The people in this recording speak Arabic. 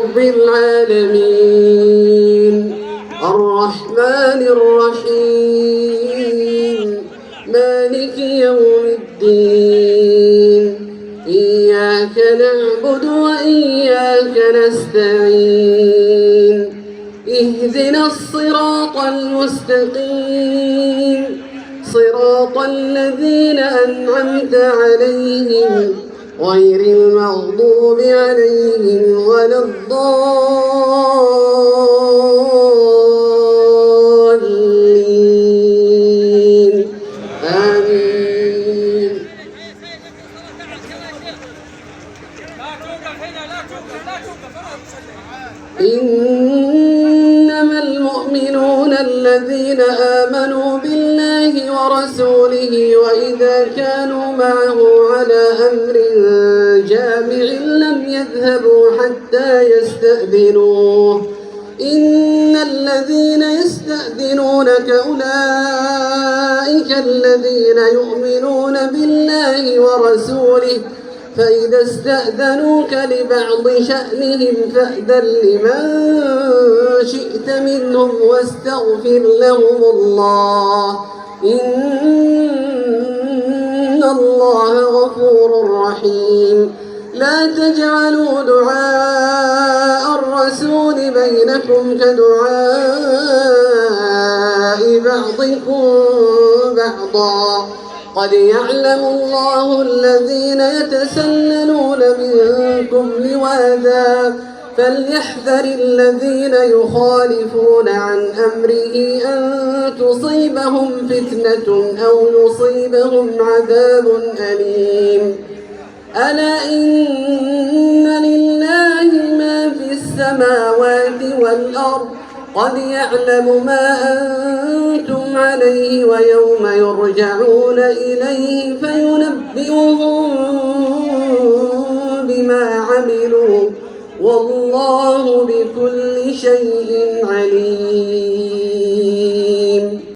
رب العالمين الرحمن الرحيم مالك يوم الدين إياك نعبد وإياك نستعين اهدنا الصراط المستقيم صراط الذين أنعمت عليهم غير المغضوب عليهم ولا الضالين آمين. إنما المؤمنون الذين آمنوا بالله ورسوله وإذا كانوا معه على أمر جامع لم يذهبوا حتى يستأذنوه إن الذين يستأذنونك أولئك الذين يؤمنون بالله ورسوله فإذا استأذنوك لبعض شأنهم فأذن لمن شئت منهم واستغفر لهم الله إن الله غفور رحيم. لا تجعلوا دعاء الرسول بينكم كدعاء بعضكم بعضا قد يعلم الله الذين يتسللون منكم لواذا فليحذر الذين يخالفون عن أمره أن تصيبهم فتنة أو يصيبهم عذاب أليم. ألا إن لله ما في السماوات والأرض قد يعلم ما أنتم عليه ويوم يرجعون إليه فينبئهم بما عملوا والله بكل شيء عليم.